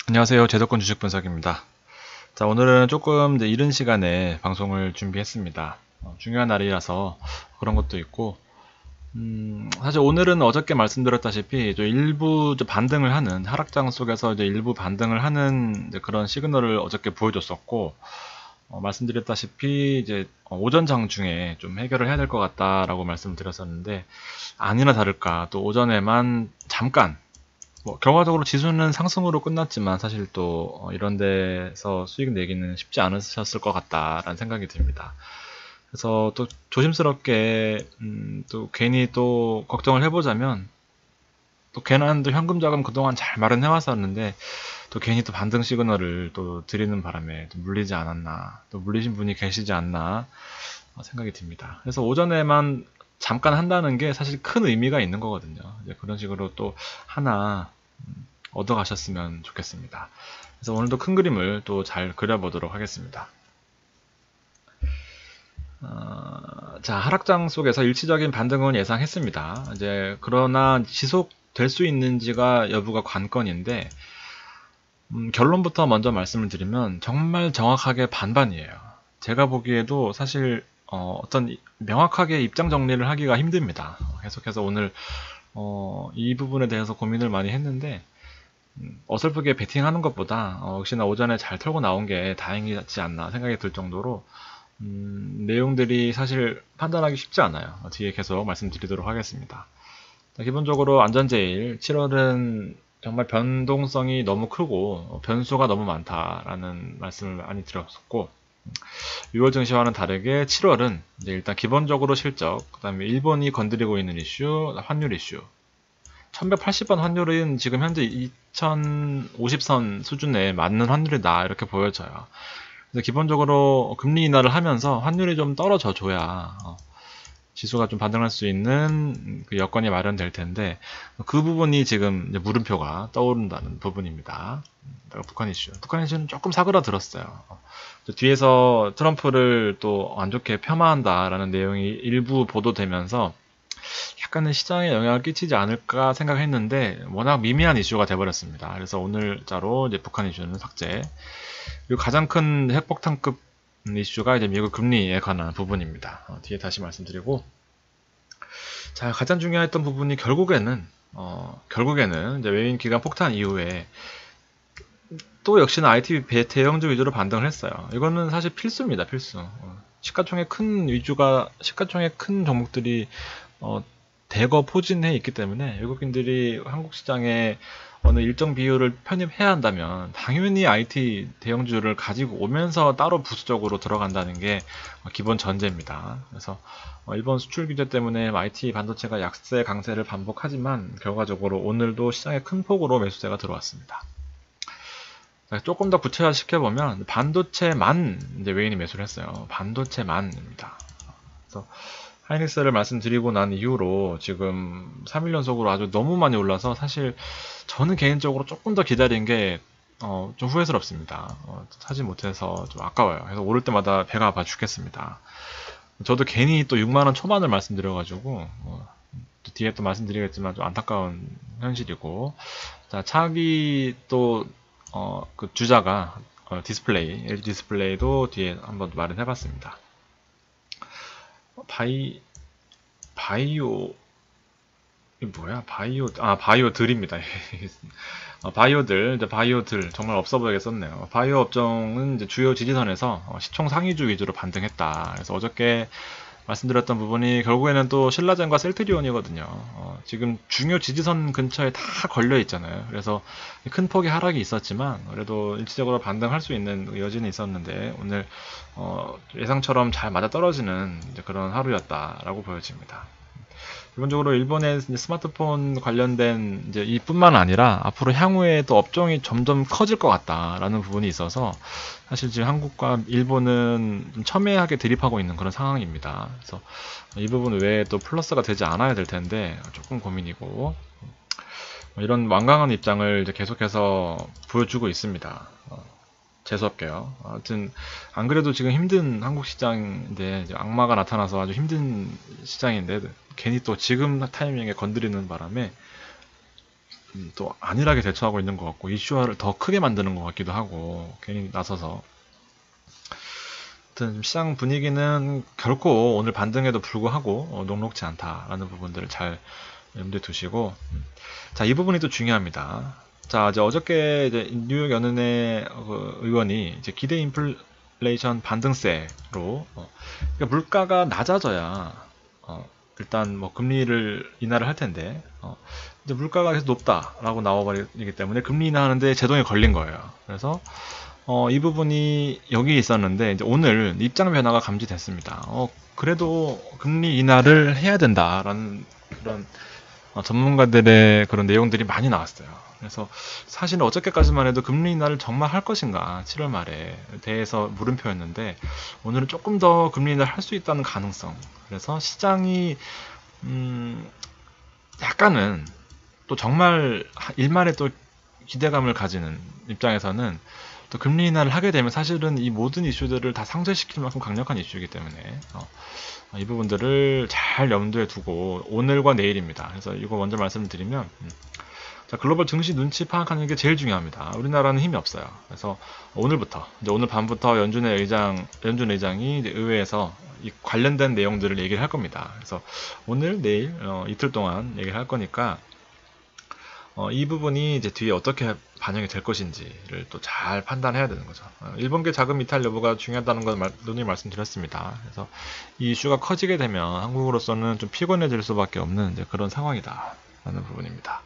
안녕하세요. 제도권 주식 분석입니다. 자, 오늘은 조금 이제 이른 시간에 방송을 준비했습니다. 중요한 날이라서 그런 것도 있고, 사실 오늘은 어저께 말씀드렸다시피 일부 반등을 하는 하락장 속에서 이제 일부 반등을 하는 이제 그런 시그널을 어저께 보여줬었고, 말씀드렸다시피 이제 오전장 중에 좀 해결을 해야 될 것 같다라고 말씀드렸었는데, 아니나 다를까 또 오전에만 잠깐 결과적으로 지수는 상승으로 끝났지만 사실 또 이런 데서 수익 내기는 쉽지 않으셨을 것 같다라는 생각이 듭니다. 그래서 또 조심스럽게 또 괜히 또 걱정을 해보자면 또 괜한 또 현금 자금 그동안 잘 마련해 왔었는데 또 괜히 또 반등 시그널을 또 드리는 바람에 또 물리지 않았나, 또 물리신 분이 계시지 않나 생각이 듭니다. 그래서 오전에만 잠깐 한다는 게 사실 큰 의미가 있는 거거든요. 이제 그런 식으로 또 하나 얻어 가셨으면 좋겠습니다. 그래서 오늘도 큰 그림을 또 잘 그려보도록 하겠습니다. 자, 하락장 속에서 일시적인 반등은 예상했습니다. 이제 그러나 지속될 수 있는지가 여부가 관건인데, 결론부터 먼저 말씀을 드리면 정말 정확하게 반반이에요. 제가 보기에도 사실 어떤 명확하게 입장 정리를 하기가 힘듭니다. 계속해서 오늘 이 부분에 대해서 고민을 많이 했는데, 어설프게 베팅하는 것보다 역시나 오전에 잘 털고 나온 게 다행이지 않나 생각이 들 정도로 내용들이 사실 판단하기 쉽지 않아요. 뒤에 계속 말씀드리도록 하겠습니다. 자, 기본적으로 안전제일 7월은 정말 변동성이 너무 크고 변수가 너무 많다라는 말씀을 많이 드렸었고, 6월 증시와는 다르게 7월은 이제 일단 기본적으로 실적, 그 다음에 일본이 건드리고 있는 이슈, 환율 이슈, 1180원 환율은 지금 현재 2050선 수준에 맞는 환율이다 이렇게 보여져요. 그래서 기본적으로 금리 인하를 하면서 환율이 좀 떨어져 줘야 지수가 좀 반등할 수 있는 그 여건이 마련될 텐데, 그 부분이 지금 이제 물음표가 떠오른다는 부분입니다. 북한 이슈. 북한 이슈는 조금 사그라들었어요. 뒤에서 트럼프를 또 안 좋게 폄하한다라는 내용이 일부 보도되면서 약간은 시장에 영향을 끼치지 않을까 생각했는데 워낙 미미한 이슈가 돼버렸습니다. 그래서 오늘자로 이제 북한 이슈는 삭제. 그리고 가장 큰 핵폭탄급 이슈가 이제 미국 금리에 관한 부분입니다. 뒤에 다시 말씀드리고, 자, 가장 중요했던 부분이 결국에는 이제 외인 기관 폭탄 이후에 또 역시나 IT 대형주 위주로 반등을 했어요. 이거는 사실 필수입니다, 필수. 시가총액 큰 종목들이 대거 포진해 있기 때문에 외국인들이 한국 시장에 어느 일정 비율을 편입해야 한다면 당연히 IT 대형주를 가지고 오면서 따로 부수적으로 들어간다는 게 기본 전제입니다. 그래서 일본 수출 규제 때문에 IT 반도체가 약세 강세를 반복하지만 결과적으로 오늘도 시장에 큰 폭으로 매수세가 들어왔습니다. 조금 더 구체화 시켜보면 반도체만 이제 외인이 매수를 했어요. 반도체만입니다. 그래서 하이닉스를 말씀드리고 난 이후로 지금 3일 연속으로 아주 너무 많이 올라서 사실 저는 개인적으로 조금 더 기다린 게 좀 후회스럽습니다. 사지 못해서 좀 아까워요. 그래서 오를 때마다 배가 아파 죽겠습니다. 저도 괜히 또 6만원 초반을 말씀드려가지고 또 뒤에 또 말씀드리겠지만 좀 안타까운 현실이고, 자, 차기 또 그 주자가 디스플레이, LG 디스플레이도 뒤에 한번 말을 해봤습니다. 바이오, 이 뭐야? 바이오들입니다. 바이오들, 정말 없어 보이게 썼네요. 바이오 업종은 이제 주요 지지선에서 시총 상위주 위주로 반등했다. 그래서 어저께 말씀드렸던 부분이 결국에는 또 신라젠과 셀트리온이거든요. 지금 중요 지지선 근처에 다 걸려 있잖아요. 그래서 큰 폭의 하락이 있었지만 그래도 일시적으로 반등할 수 있는 여지는 있었는데 오늘 예상처럼 잘 맞아떨어지는 그런 하루였다라고 보여집니다. 기본적으로 일본의 스마트폰 관련된 이뿐만 아니라 앞으로 향후에 또 업종이 점점 커질 것 같다라는 부분이 있어서 사실 지금 한국과 일본은 좀 첨예하게 대립하고 있는 그런 상황입니다. 그래서 이 부분 외에 또 플러스가 되지 않아야 될 텐데 조금 고민이고, 이런 완강한 입장을 이제 계속해서 보여주고 있습니다. 재수없게요. 아무튼 안 그래도 지금 힘든 한국 시장인데 악마가 나타나서 아주 힘든 시장인데 괜히 또 지금 타이밍에 건드리는 바람에 또 안일하게 대처하고 있는 것 같고 이슈화를 더 크게 만드는 것 같기도 하고 괜히 나서서 아무튼 시장 분위기는 결코 오늘 반등에도 불구하고 녹록지 않다라는 부분들을 잘 염두에 두시고 자, 이 부분이 또 중요합니다. 자, 이제 어저께 이제 뉴욕 연은의 의원이 이제 기대 인플레이션 반등세로 그러니까 물가가 낮아져야 일단 뭐 금리를 인하를 할 텐데 이제 물가가 계속 높다라고 나와버리기 때문에 금리 인하하는데 제동이 걸린 거예요. 그래서 이 부분이 여기 있었는데 이제 오늘 입장 변화가 감지됐습니다. 그래도 금리 인하를 해야 된다라는 그런 전문가들의 그런 내용들이 많이 나왔어요. 그래서 사실은 어저께까지만 해도 금리 인하를 정말 할 것인가 7월 말에 대해서 물음표였는데 오늘은 조금 더 금리 인하를 할 수 있다는 가능성. 그래서 시장이 약간은 또 정말 일말에 또 기대감을 가지는 입장에서는 또 금리 인하를 하게 되면 사실은 이 모든 이슈들을 다 상쇄시킬 만큼 강력한 이슈이기 때문에 이 부분들을 잘 염두에 두고 오늘과 내일입니다. 그래서 이거 먼저 말씀을 드리면 자, 글로벌 증시 눈치 파악하는 게 제일 중요합니다. 우리나라는 힘이 없어요. 그래서 오늘부터 이제 오늘 밤부터 연준 의장이 이제 의회에서 이 관련된 내용들을 얘기를 할 겁니다. 그래서 오늘 내일 이틀 동안 얘기를 할 거니까 이 부분이 이제 뒤에 어떻게 반영이 될 것인지를 또 잘 판단해야 되는 거죠. 일본계 자금 이탈 여부가 중요하다는 건 누누이 말씀드렸습니다. 그래서 이 이슈가 커지게 되면 한국으로서는 좀 피곤해질 수밖에 없는 이제 그런 상황이다라는 부분입니다.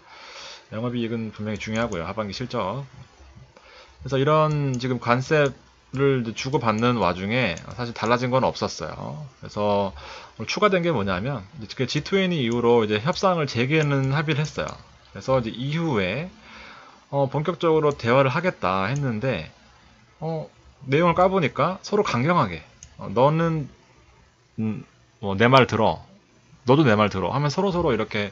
영업이익은 분명히 중요하고요. 하반기 실적. 그래서 이런 지금 관세를 주고받는 와중에 사실 달라진 건 없었어요. 그래서 추가된 게 뭐냐면 G20 이후로 이제 협상을 재개는 합의를 했어요. 그래서 이제 이후에 본격적으로 대화를 하겠다 했는데 내용을 까보니까 서로 강경하게 너는 뭐 내 말 들어, 너도 내 말 들어 하면 서로 이렇게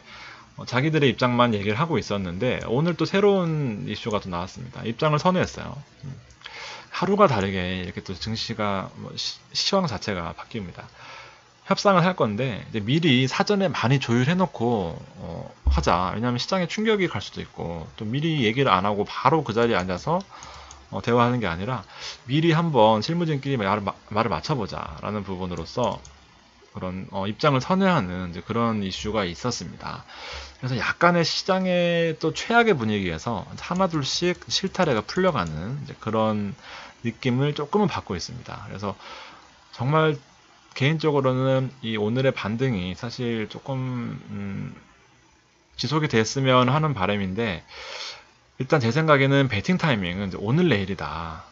자기들의 입장만 얘기를 하고 있었는데 오늘 또 새로운 이슈가 또 나왔습니다. 입장을 선회했어요. 하루가 다르게 이렇게 또 증시가 시황 자체가 바뀝니다. 협상을 할 건데 이제 미리 사전에 많이 조율해놓고 하자. 왜냐하면 시장에 충격이 갈 수도 있고 또 미리 얘기를 안 하고 바로 그 자리에 앉아서 대화하는 게 아니라 미리 한번 실무진끼리 말을 맞춰보자라는 부분으로서 그런 입장을 선회하는 이제 그런 이슈가 있었습니다. 그래서 약간의 시장의 또 최악의 분위기에서 하나둘씩 실타래가 풀려가는 이제 그런 느낌을 조금은 받고 있습니다. 그래서 정말 개인적으로는 이 오늘의 반등이 사실 조금 지속이 됐으면 하는 바람인데 일단 제 생각에는 배팅 타이밍은 이제 오늘 내일이다.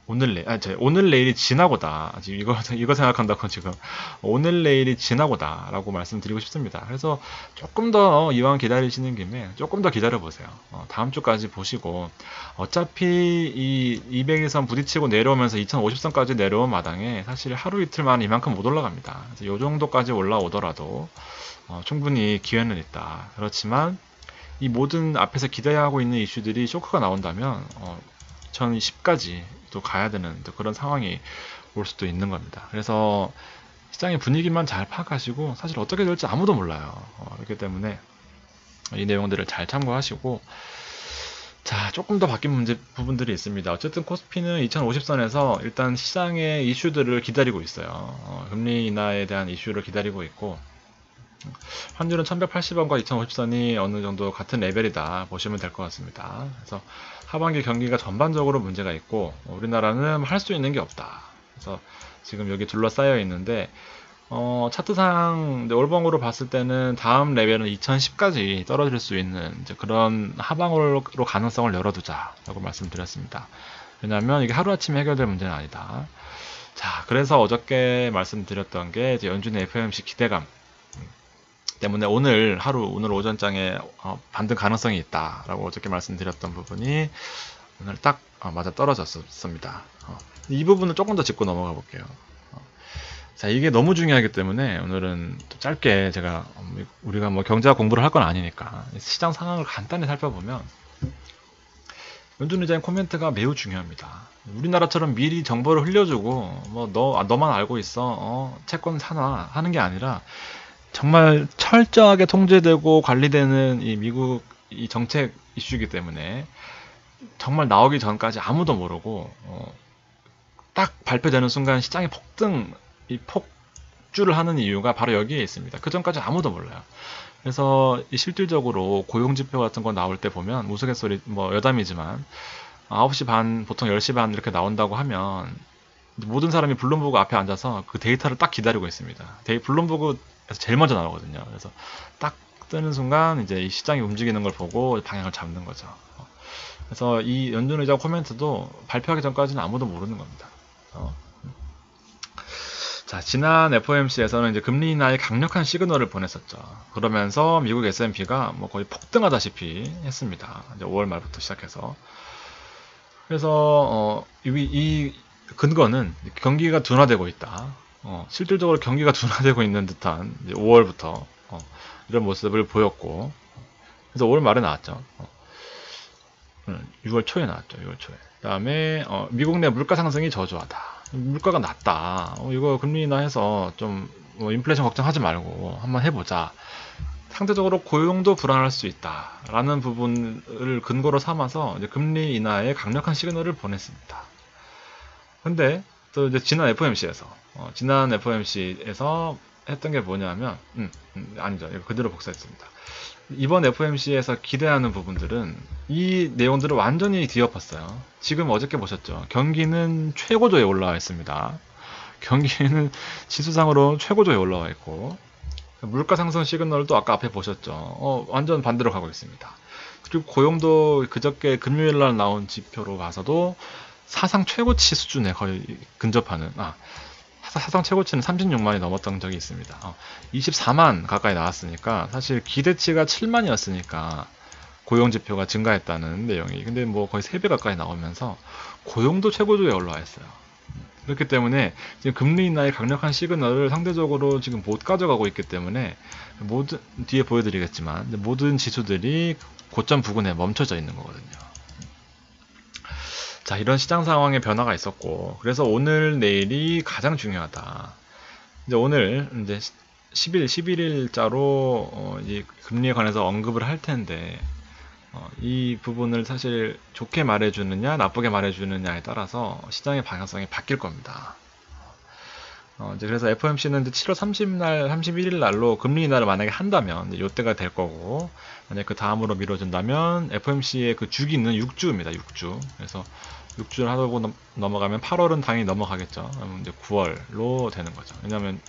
오늘 내일이 지나고다. 지금 이거 생각한다고 지금 오늘 내일이 지나고다라고 말씀드리고 싶습니다. 그래서 조금 더 이왕 기다리시는 김에 조금 더 기다려 보세요. 다음 주까지 보시고 어차피 이 200일선 부딪히고 내려오면서 2050선까지 내려온 마당에 사실 하루 이틀만 이만큼 못 올라갑니다. 그래서 이 정도까지 올라오더라도 충분히 기회는 있다. 그렇지만 이 모든 앞에서 기대하고 있는 이슈들이 쇼크가 나온다면 2010까지 또 가야 되는 또 그런 상황이 올 수도 있는 겁니다. 그래서 시장의 분위기만 잘 파악하시고 사실 어떻게 될지 아무도 몰라요. 그렇기 때문에 이 내용들을 잘 참고하시고 자, 조금 더 바뀐 부분들이 있습니다. 어쨌든 코스피는 2050선에서 일단 시장의 이슈들을 기다리고 있어요. 금리 인하에 대한 이슈를 기다리고 있고 환율은 1180원과 2050선이 어느 정도 같은 레벨이다 보시면 될 것 같습니다. 그래서 하반기 경기가 전반적으로 문제가 있고 우리나라는 할 수 있는 게 없다. 그래서 지금 여기 둘러싸여 있는데 차트상 올봉으로 봤을 때는 다음 레벨은 2010까지 떨어질 수 있는 이제 그런 하방으로 가능성을 열어두자라고 말씀드렸습니다. 왜냐하면 이게 하루아침에 해결될 문제는 아니다. 자, 그래서 어저께 말씀드렸던 게 이제 연준의 FOMC 기대감 때문에 오늘 오전장에 반등 가능성이 있다라고 어저께 말씀드렸던 부분이 오늘 딱 맞아 떨어졌습니다. 이 부분은 조금 더 짚고 넘어가 볼게요. 자, 이게 너무 중요하기 때문에 오늘은 또 짧게 제가 우리가 뭐 경제학 공부를 할 건 아니니까 시장 상황을 간단히 살펴보면 연준 의장의 코멘트가 매우 중요합니다. 우리나라처럼 미리 정보를 흘려주고 뭐 너만 알고 있어 채권 사놔 하는 게 아니라 정말 철저하게 통제되고 관리되는 이 미국 이 정책 이슈이기 때문에 정말 나오기 전까지 아무도 모르고 딱 발표되는 순간 시장이 이 폭주를 하는 이유가 바로 여기에 있습니다. 그 전까지 아무도 몰라요. 그래서 실질적으로 고용지표 같은 거 나올 때 보면 우스갯소리 뭐 여담이지만 9시 반 보통 10시 반 이렇게 나온다고 하면 모든 사람이 블룸버그 앞에 앉아서 그 데이터를 딱 기다리고 있습니다. 블룸버그에서 제일 먼저 나오거든요. 그래서 딱 뜨는 순간 이제 이 시장이 움직이는 걸 보고 방향을 잡는 거죠. 그래서 이 연준의장 코멘트도 발표하기 전까지는 아무도 모르는 겁니다. 자, 지난 FOMC에서는 이제 금리 인하의 강력한 시그널을 보냈었죠. 그러면서 미국 S&P가 뭐 거의 폭등하다시피 했습니다. 이제 5월 말부터 시작해서. 그래서 이 근거는 경기가 둔화되고 있다. 실질적으로 경기가 둔화되고 있는 듯한 이제 5월부터 이런 모습을 보였고, 그래서 5월 말에 나왔죠. 6월 초에 나왔죠. 6월 초에. 그다음에 미국 내 물가 상승이 저조하다. 물가가 낮다. 이거 금리 인하해서 좀 인플레이션 걱정하지 말고 한번 해보자. 상대적으로 고용도 불안할 수 있다라는 부분을 근거로 삼아서 이제 금리 인하에 강력한 시그널을 보냈습니다. 근데 또 이제 지난 FOMC에서 했던 게 뭐냐면 아니죠. 이거 그대로 복사했습니다. 이번 FOMC에서 기대하는 부분들은 이 내용들을 완전히 뒤엎었어요. 지금 어저께 보셨죠? 경기는 최고조에 올라와 있습니다. 경기는 지수상으로 최고조에 올라와 있고, 물가 상승 시그널도 아까 앞에 보셨죠? 완전 반대로 가고 있습니다. 그리고 고용도 그저께 금요일 날 나온 지표로 봐서도 사상 최고치 수준에 거의 근접하는, 사상 최고치는 36만이 넘었던 적이 있습니다. 24만 가까이 나왔으니까 사실 기대치가 7만이었으니까 고용지표가 증가했다는 내용이, 근데 뭐 거의 3배 가까이 나오면서 고용도 최고조에 올라와 있어요. 그렇기 때문에 지금 금리 인하의 강력한 시그널을 상대적으로 지금 못 가져가고 있기 때문에 뒤에 보여드리겠지만 모든 지수들이 고점 부근에 멈춰져 있는 거거든요. 자, 이런 시장 상황의 변화가 있었고, 그래서 오늘 내일이 가장 중요하다. 이제 오늘 이제 11일자로 이 금리에 관해서 언급을 할 텐데, 이 부분을 사실 좋게 말해주느냐 나쁘게 말해주느냐에 따라서 시장의 방향성이 바뀔 겁니다. 이제 그래서 FOMC는 이제 7월 31일 날로 금리 인하를 만약에 한다면 이때가 될 거고, 만약 그 다음으로 미뤄진다면 FOMC의 그 주기는 6주입니다. 6주. 그래서 6주를 하고 넘어가면 8월은 당연히 넘어가겠죠. 그러면 이제 9월로 되는 거죠. 왜냐하면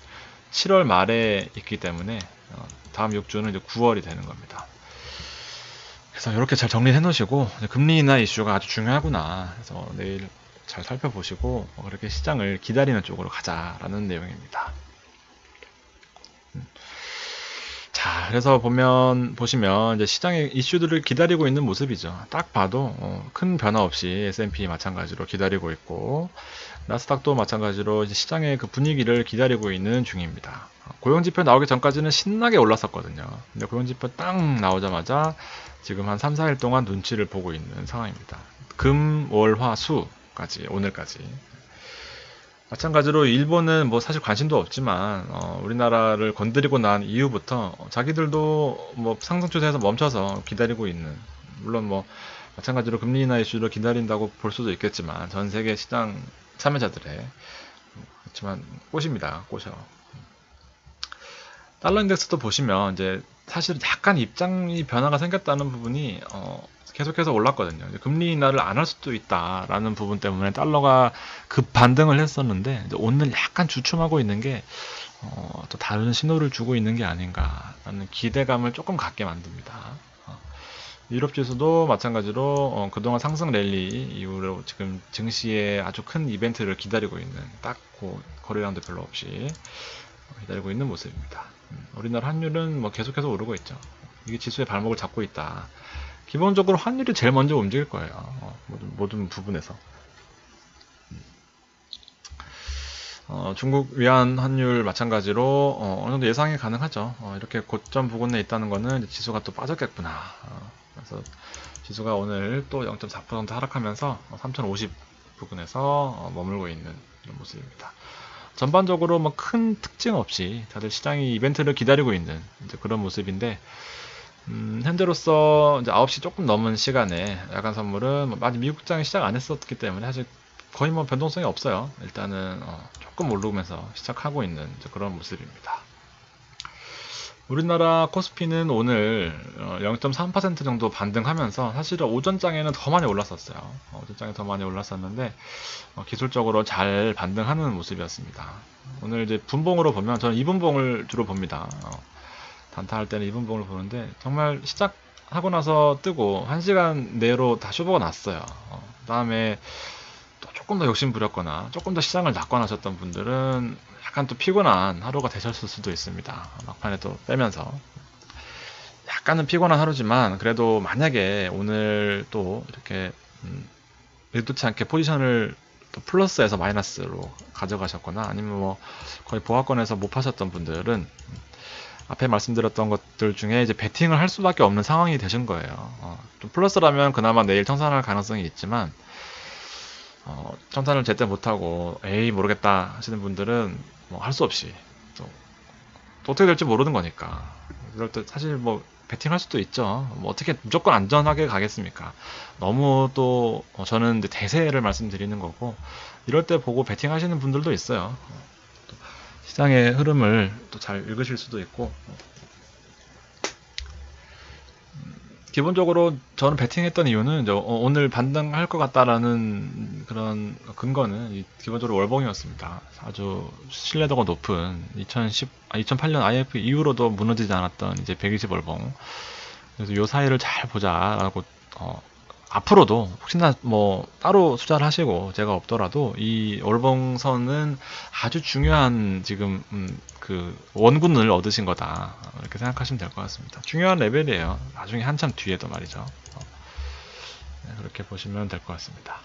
7월 말에 있기 때문에 다음 6주는 이제 9월이 되는 겁니다. 그래서 이렇게 잘 정리해 놓으시고, 금리 인하 이슈가 아주 중요하구나. 그래서 내일 잘 살펴보시고 그렇게 시장을 기다리는 쪽으로 가자라는 내용입니다. 자, 그래서 보시면 이제 시장의 이슈들을 기다리고 있는 모습이죠. 딱 봐도 큰 변화 없이 S&P 마찬가지로 기다리고 있고, 나스닥도 마찬가지로 이제 시장의 그 분위기를 기다리고 있는 중입니다. 고용지표 나오기 전까지는 신나게 올랐었거든요. 근데 고용지표 딱 나오자마자 지금 한 3, 4일 동안 눈치를 보고 있는 상황입니다. 금, 월, 화, 수까지, 오늘까지. 마찬가지로 일본은 뭐 사실 관심도 없지만 우리나라를 건드리고 난 이후부터 자기들도 뭐 상승 추세에서 멈춰서 기다리고 있는, 물론 뭐 마찬가지로 금리 인하 이슈를 기다린다고 볼 수도 있겠지만 전 세계 시장 참여자들의, 그렇지만 꽃입니다. 꽃이요. 달러 인덱스도 보시면 이제 사실 약간 입장이 변화가 생겼다는 부분이 계속해서 올랐거든요. 금리 인하를 안 할 수도 있다라는 부분 때문에 달러가 급 반등을 했었는데, 이제 오늘 약간 주춤하고 있는 게 또 다른 신호를 주고 있는 게 아닌가라는 기대감을 조금 갖게 만듭니다. 유럽 지수도 마찬가지로 그동안 상승 랠리 이후로 지금 증시에 아주 큰 이벤트를 기다리고 있는, 딱 거래량도 별로 없이 기다리고 있는 모습입니다. 우리나라 환율은 뭐 계속해서 오르고 있죠. 이게 지수의 발목을 잡고 있다. 기본적으로 환율이 제일 먼저 움직일 거예요. 모든 부분에서. 중국 위안 환율 마찬가지로 어느 정도 예상이 가능하죠. 이렇게 고점 부근에 있다는 거는 지수가 또 빠졌겠구나. 그래서 지수가 오늘 또 0.4% 하락하면서 3050 부근에서 머물고 있는 이런 모습입니다. 전반적으로 뭐 큰 특징 없이 다들 시장이 이벤트를 기다리고 있는 이제 그런 모습인데, 현재로서 이제 9시 조금 넘은 시간에 야간 선물은 뭐 아직 미국장이 시작 안 했었기 때문에 사실 거의 뭐 변동성이 없어요. 일단은 조금 오르면서 시작하고 있는 이제 그런 모습입니다. 우리나라 코스피는 오늘 0.3% 정도 반등하면서 사실은 오전장에는 더 많이 올랐었어요. 오전장에 더 많이 올랐었는데 기술적으로 잘 반등하는 모습이었습니다. 오늘 이제 분봉으로 보면 저는 2분봉을 주로 봅니다. 단타할 때는 2분봉을 보는데 정말 시작하고 나서 뜨고 1시간 내로 다 쇼부가 났어요. 그 다음에 또 조금 더 욕심 부렸거나 조금 더 시장을 낙관하셨던 분들은 약간 또 피곤한 하루가 되셨을 수도 있습니다. 막판에 또 빼면서 약간은 피곤한 하루지만 그래도 만약에 오늘 또 이렇게 의도치 않게 포지션을 또 플러스에서 마이너스로 가져가셨거나 아니면 뭐 거의 보합권에서 못 파셨던 분들은 앞에 말씀드렸던 것들 중에 이제 베팅을 할 수밖에 없는 상황이 되신 거예요. 좀 플러스라면 그나마 내일 청산할 가능성이 있지만 청산을 제때 못하고 에이 모르겠다 하시는 분들은 뭐 할 수 없이 또 어떻게 될지 모르는 거니까 그럴 때 사실 뭐 베팅할 수도 있죠. 뭐 어떻게 무조건 안전하게 가겠습니까? 너무 또 저는 이제 대세를 말씀드리는 거고 이럴 때 보고 베팅 하시는 분들도 있어요. 또 시장의 흐름을 또 잘 읽으실 수도 있고 기본적으로 저는 베팅했던 이유는 오늘 반등할 것 같다라는 그런 근거는 기본적으로 월봉이었습니다. 아주 신뢰도가 높은 2008년 IF 이후로도 무너지지 않았던 이제 120 월봉. 그래서 이 사이를 잘 보자라고 앞으로도 혹시나 뭐 따로 투자를 하시고 제가 없더라도 이 월봉선은 아주 중요한 지금 그 원군을 얻으신 거다 이렇게 생각하시면 될 것 같습니다. 중요한 레벨이에요. 나중에 한참 뒤에도 말이죠. 네, 그렇게 보시면 될 것 같습니다.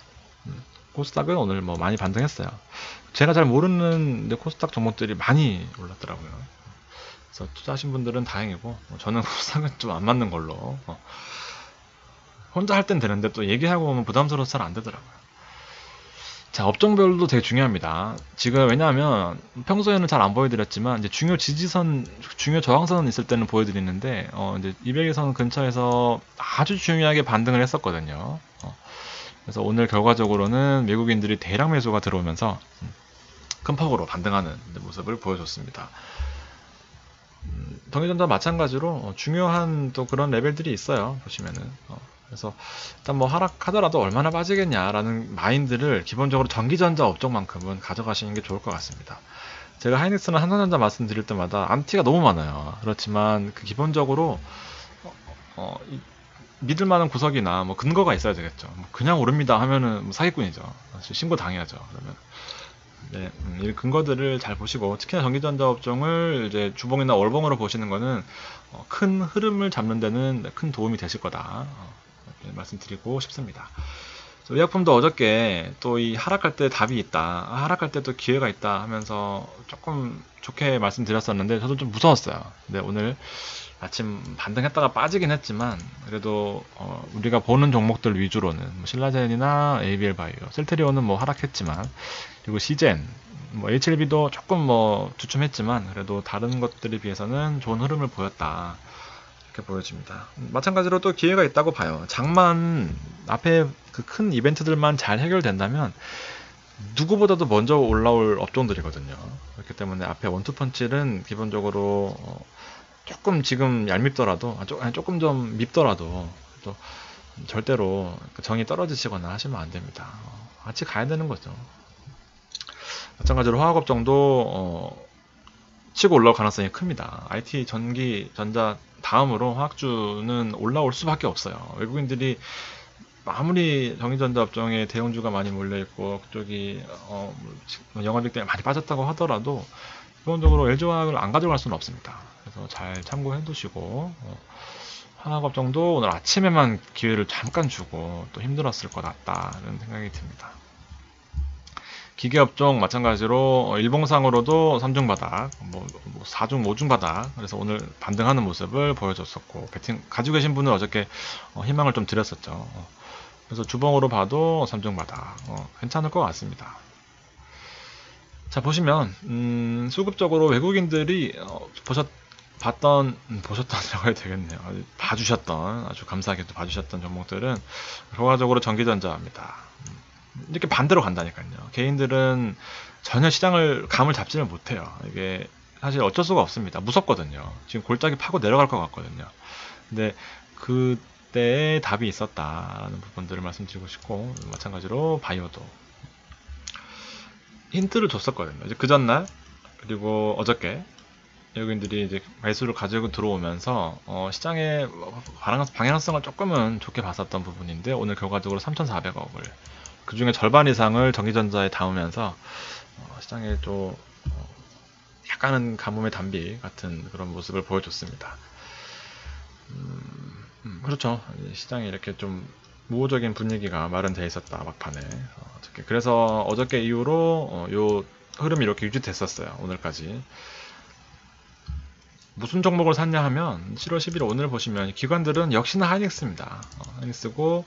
코스닥은 오늘 뭐 많이 반등했어요. 제가 잘 모르는 코스닥 종목들이 많이 올랐더라고요. 그래서 투자하신 분들은 다행이고 저는 코스닥은 좀 안 맞는 걸로 혼자 할 땐 되는데 또 얘기하고 보면 부담스러워서 잘 안 되더라고요. 자, 업종별도 되게 중요합니다. 지금 왜냐하면 평소에는 잘 안 보여드렸지만 이제 중요 지지선, 중요 저항선 있을 때는 보여드리는데 이제 200일선 근처에서 아주 중요하게 반등을 했었거든요. 그래서 오늘 결과적으로는 외국인들이 대량 매수가 들어오면서 큰 폭으로 반등하는 모습을 보여줬습니다. 동해전자 마찬가지로 중요한 또 그런 레벨들이 있어요. 보시면은. 그래서 일단 뭐 하락하더라도 얼마나 빠지겠냐라는 마인드를 기본적으로 전기전자 업종만큼은 가져가시는 게 좋을 것 같습니다. 제가 하이닉스나 한전전자 말씀드릴 때마다 암티가 너무 많아요. 그렇지만 그 기본적으로 믿을 만한 구석이나 뭐 근거가 있어야 되겠죠. 뭐 그냥 오릅니다 하면은 뭐 사기꾼이죠. 신고 당해야죠. 그러면 네, 이 근거들을 잘 보시고 특히나 전기전자 업종을 이제 주봉이나 월봉으로 보시는 거는 큰 흐름을 잡는 데는 큰 도움이 되실 거다. 말씀드리고 싶습니다. 의약품도 어저께 또 이 하락할 때 답이 있다, 하락할 때 또 기회가 있다 하면서 조금 좋게 말씀드렸었는데 저도 좀 무서웠어요. 근데 오늘 아침 반등했다가 빠지긴 했지만 그래도 우리가 보는 종목들 위주로는 뭐 신라젠이나 ABL 바이오, 셀트리온은 뭐 하락했지만 그리고 시젠, 뭐 HLB도 조금 뭐 주춤했지만 그래도 다른 것들에 비해서는 좋은 흐름을 보였다. 이렇게 보여집니다. 마찬가지로 또 기회가 있다고 봐요. 장만 앞에 그 큰 이벤트들만 잘 해결된다면 누구보다도 먼저 올라올 업종들이거든요. 그렇기 때문에 앞에 원투펀치는 기본적으로 조금 지금 얄밉더라도 조금 좀 밉더라도 또 절대로 정이 떨어지시거나 하시면 안 됩니다. 같이 가야 되는 거죠. 마찬가지로 화학업종도 치고 올라올 가능성이 큽니다. IT, 전기, 전자 다음으로 화학주는 올라올 수밖에 없어요. 외국인들이 아무리 전기전자 업종에 대형주가 많이 몰려있고 그쪽이 영업이익 때문에 많이 빠졌다고 하더라도 기본적으로 LG화학을 안 가져갈 수는 없습니다. 그래서 잘 참고해 두시고 화학업종도 오늘 아침에만 기회를 잠깐 주고 또 힘들었을 것 같다는 생각이 듭니다. 기계업종 마찬가지로 일봉상으로도 3중 바닥, 뭐 4중, 5중 바닥, 그래서 오늘 반등하는 모습을 보여줬었고 배팅 가지고 계신 분은 어저께 희망을 좀 드렸었죠. 그래서 주봉으로 봐도 3중 바닥 괜찮을 것 같습니다. 자, 보시면 수급적으로 외국인들이 보셨던이라고 해도 되겠네요. 봐주셨던, 아주 감사하게도 봐주셨던 종목들은 결과적으로 전기전자입니다. 이렇게 반대로 간다니까요. 개인들은 전혀 시장을 감을 잡지를 못해요. 이게 사실 어쩔 수가 없습니다. 무섭거든요. 지금 골짜기 파고 내려갈 것 같거든요. 근데 그때의 답이 있었다라는 부분들을 말씀드리고 싶고, 마찬가지로 바이오도 힌트를 줬었거든요. 이제 그 전날 그리고 어저께 외국인들이 이제 매수를 가지고 들어오면서 시장의 방향성을 조금은 좋게 봤었던 부분인데, 오늘 결과적으로 3,400억을 그 중에 절반 이상을 전기전자에 담으면서 시장에 좀 약간은 가뭄의 단비 같은 그런 모습을 보여줬습니다. 그렇죠. 시장에 이렇게 좀 우호적인 분위기가 마련되어 있었다, 막판에. 그래서 어저께 이후로 요 흐름이 이렇게 유지됐었어요, 오늘까지. 무슨 종목을 샀냐 하면 7월 11일 오늘 보시면 기관들은 역시나 하이닉스입니다. 하이닉스고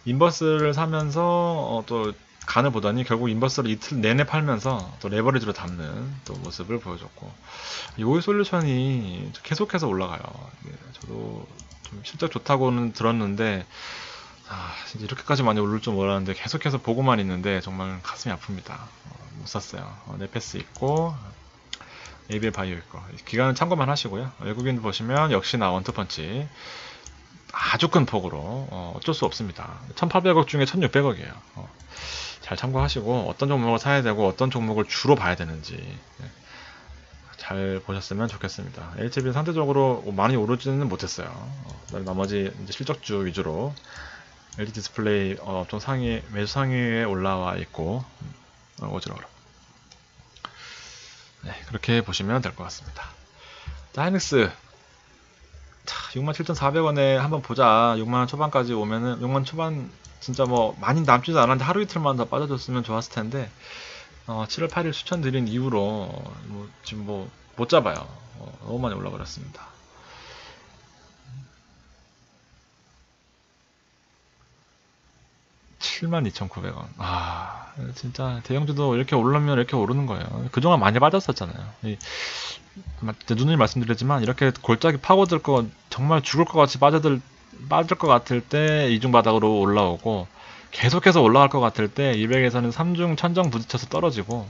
인버스를 사면서 또 간을 보더니 결국 인버스를 이틀 내내 팔면서 또 레버리지로 담는 또 모습을 보여줬고, 요이 솔루션이 계속해서 올라가요. 저도 좀 실적 좋다고는 들었는데 진짜 이렇게까지 많이 오를 줄 몰랐는데 계속해서 보고만 있는데 정말 가슴이 아픕니다. 못 샀어요. 네페스 있고 ABL 바이오 있고, 기간은 참고만 하시고요. 외국인 보시면 역시나 원투펀치 아주 큰 폭으로 어쩔 수 없습니다. 1800억 중에 1600억이에요. 잘 참고하시고 어떤 종목을 사야 되고 어떤 종목을 주로 봐야 되는지 잘 보셨으면 좋겠습니다. HB는 상대적으로 많이 오르지는 못했어요. 나머지 이제 실적주 위주로 LG 디스플레이 좀 매수 상위에 올라와 있고, 어지러워. 네, 그렇게 보시면 될 것 같습니다. 자, 하이닉스 67,400원에 한번 보자. 6만원 초반까지 오면은 6만 초반 진짜 뭐 많이 남지도 않았는데 하루 이틀만 더 빠져줬으면 좋았을 텐데 7월 8일 추천드린 이후로 지금 못 잡아요. 너무 많이 올라버렸습니다. 72,900원. 진짜 대형주도 이렇게 오르면 이렇게 오르는 거예요. 그동안 많이 빠졌었잖아요. 누누이 말씀드리지만 이렇게 골짜기 파고들 거, 정말 죽을 것 같이 빠질 것 같을 때 이중바닥으로 올라오고, 계속해서 올라갈 것 같을 때 200에서는 3중 천정 부딪혀서 떨어지고,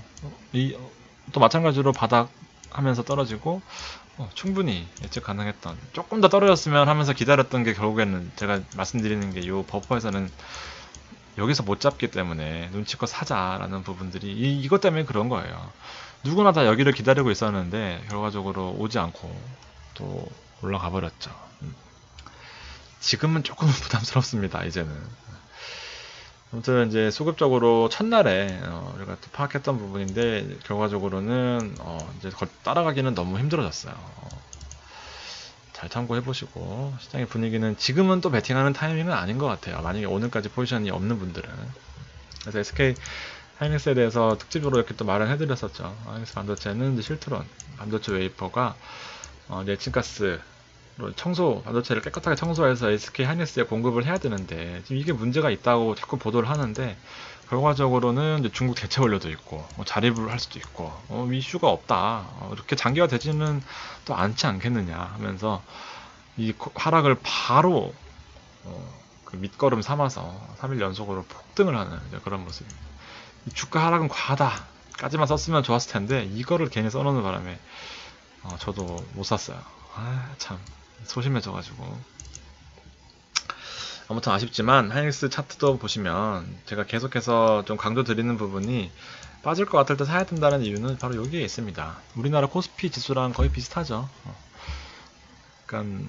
또 마찬가지로 바닥 하면서 떨어지고, 충분히 예측 가능했던, 조금 더 떨어졌으면 하면서 기다렸던 게 결국에는 제가 말씀드리는 게 이 버퍼에서는 여기서 못 잡기 때문에 눈치껏 사자라는 부분들이 이것 때문에 그런 거예요. 누구나 다 여기를 기다리고 있었는데 결과적으로 오지 않고 또 올라가 버렸죠. 지금은 조금 부담스럽습니다, 이제는. 아무튼 이제 수급적으로 첫날에 우리가 또 파악했던 부분인데 결과적으로는 이제 따라가기는 너무 힘들어졌어요. 잘 참고해 보시고, 시장의 분위기는 지금은 또 베팅하는 타이밍은 아닌 것 같아요. 만약에 오늘까지 포지션이 없는 분들은. 그래서 SK 하이닉스에 대해서 특집으로 이렇게 또 말을 해드렸었죠. 하이닉스 반도체는 이제 실트론 반도체 웨이퍼가 내친가스로 반도체를 깨끗하게 청소해서 SK 하이닉스에 공급을 해야 되는데, 지금 이게 문제가 있다고 자꾸 보도를 하는데, 결과적으로는 이제 중국 대체 원료도 있고 자립을 할 수도 있고 이슈가 없다, 이렇게 장기화 되지는 또 않지 않겠느냐 하면서 이 하락을 바로 그 밑거름 삼아서 3일 연속으로 폭등을 하는 그런 모습입니다. 주가 하락은 과하다까지만 썼으면 좋았을 텐데 이거를 괜히 써놓는 바람에 저도 못 샀어요. 참 소심해져가지고. 아무튼 아쉽지만 하이닉스 차트도 보시면 제가 계속해서 좀 강조 드리는 부분이, 빠질 것 같을 때 사야 된다는 이유는 바로 여기에 있습니다. 우리나라 코스피 지수랑 거의 비슷하죠. 그러니까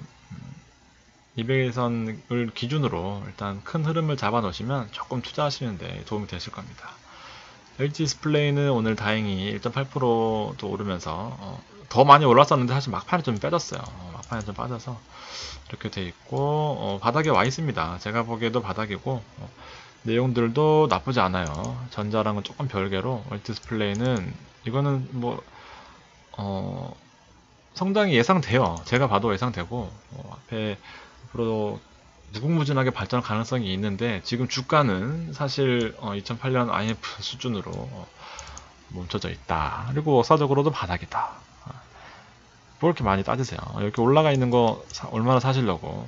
200선을 기준으로 일단 큰 흐름을 잡아 놓으시면 조금 투자하시는데 도움이 되실 겁니다. LG 디스플레이는 오늘 다행히 1.8%도 오르면서 더 많이 올랐었는데 사실 막판에 좀 빼졌어요. 막판에 좀 빠져서 이렇게 돼 있고, 바닥에 와 있습니다. 제가 보기에도 바닥이고, 내용들도 나쁘지 않아요. 전자랑은 조금 별개로 LG 디스플레이는 이거는 상당히 예상돼요. 제가 봐도 예상되고, 앞에 앞으로 무궁무진하게 발전 가능성이 있는데, 지금 주가는 사실 2008년 IMF 수준으로 멈춰져 있다. 그리고 역사적으로도 바닥이다. 뭘 이렇게 많이 따지세요. 이렇게 올라가 있는 거 얼마나 사시려고.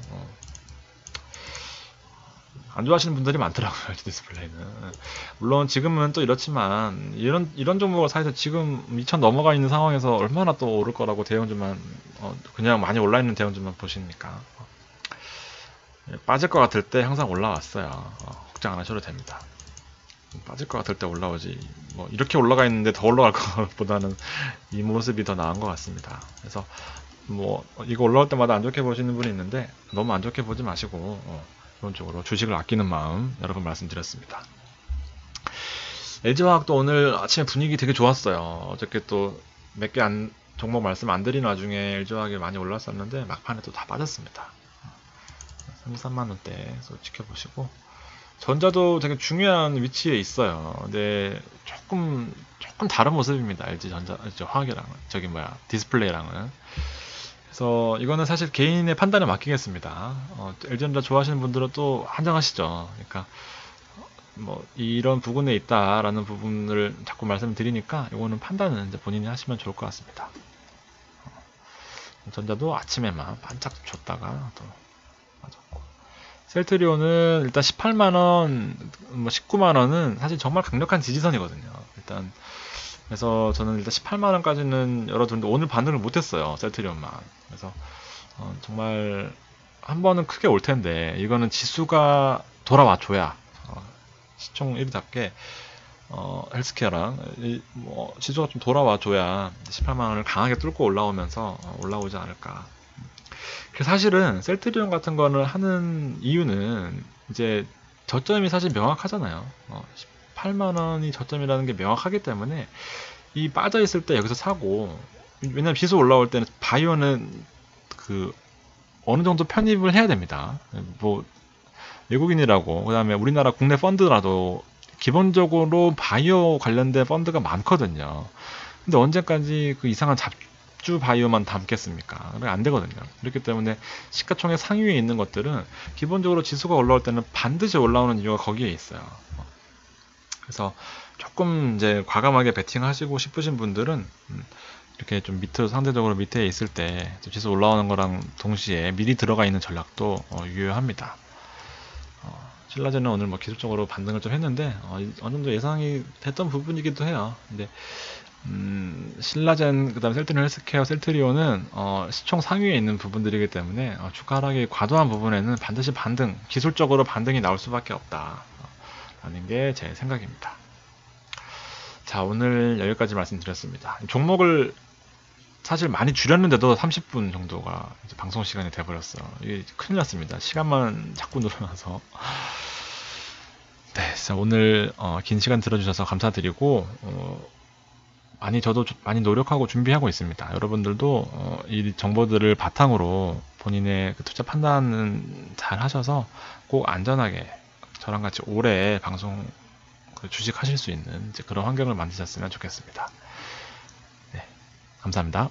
안 좋아하시는 분들이 많더라고요. LG 디스플레이는. 물론 지금은 또 이렇지만 이런 종목을 사서 지금 2000 넘어가 있는 상황에서 얼마나 또 오를 거라고 대형주만 그냥 많이 올라 있는 대형주만 보십니까? 빠질 것 같을 때 항상 올라왔어요. 걱정 안 하셔도 됩니다. 빠질 것 같을 때 올라오지 뭐 이렇게 올라가 있는데 더 올라갈 것보다는 이 모습이 더 나은 것 같습니다. 그래서 뭐 이거 올라올 때마다 안 좋게 보시는 분이 있는데 너무 안 좋게 보지 마시고 기본적으로 주식을 아끼는 마음 여러 번 말씀드렸습니다. LG화학도 오늘 아침에 분위기 되게 좋았어요. 어저께 또 몇 개 종목 말씀 안 드린 와중에 LG화학이 많이 올랐었는데 막판에 또 다 빠졌습니다. 33만원대 지켜보시고 전자도 되게 중요한 위치에 있어요. 근데 조금 다른 모습입니다. LG전자, 화학이랑은 디스플레이랑은. 그래서 이거는 사실 개인의 판단에 맡기겠습니다. LG전자 좋아하시는 분들은 또 한정하시죠. 그러니까 뭐 이런 부분에 있다라는 부분을 자꾸 말씀드리니까 이거는 판단은 이제 본인이 하시면 좋을 것 같습니다. 전자도 아침에만 반짝 줬다가 또 맞았고. 셀트리온은 일단 18만원, 뭐 19만원은 사실 정말 강력한 지지선이거든요. 일단, 그래서 저는 일단 18만원까지는 열어두는데 오늘 반등을 못했어요. 셀트리온만. 그래서, 정말 한 번은 크게 올 텐데, 이거는 지수가 돌아와줘야, 시총 1위답게, 헬스케어랑, 지수가 좀 돌아와줘야 18만원을 강하게 뚫고 올라오면서 올라오지 않을까. 사실은 셀트리온 같은 거를 하는 이유는 이제 저점이 사실 명확하잖아요. 18만원이 저점이라는 게 명확하기 때문에 이 빠져있을 때 여기서 사고, 왜냐면 지수 올라올 때는 바이오는 그 어느 정도 편입을 해야 됩니다. 뭐 외국인이라고 그 다음에 우리나라 국내 펀드라도 기본적으로 바이오 관련된 펀드가 많거든요. 근데 언제까지 그 이상한 잡주 바이오만 담겠습니까? 안 되거든요. 그렇기 때문에 시가총액 상위에 있는 것들은 기본적으로 지수가 올라올 때는 반드시 올라오는 이유가 거기에 있어요. 그래서 조금 이제 과감하게 베팅하시고 싶으신 분들은 이렇게 좀 밑으로 상대적으로 밑에 있을 때 지수 올라오는 거랑 동시에 미리 들어가 있는 전략도 유효합니다. 신라젠은 오늘 뭐 기술적으로 반등을 좀 했는데 어느 정도 예상이 됐던 부분이기도 해요. 근데 신라젠, 그다음 셀트리온 헬스케어, 셀트리온은 시총 상위에 있는 부분들이기 때문에 주가 하락이 과도한 부분에는 반드시 기술적으로 반등이 나올 수밖에 없다 라는 게 제 생각입니다. 자, 오늘 여기까지 말씀드렸습니다. 종목을 사실 많이 줄였는데도 30분 정도가 이제 방송 시간이 돼버렸어요. 이게 큰일 났습니다. 시간만 자꾸 늘어나서. 네, 오늘 긴 시간 들어주셔서 감사드리고 저도 많이 노력하고 준비하고 있습니다. 여러분들도 이 정보들을 바탕으로 본인의 그 투자 판단은 잘 하셔서 꼭 안전하게 저랑 같이 오래 방송 주식 하실 수 있는 그런 환경을 만드셨으면 좋겠습니다. 네, 감사합니다.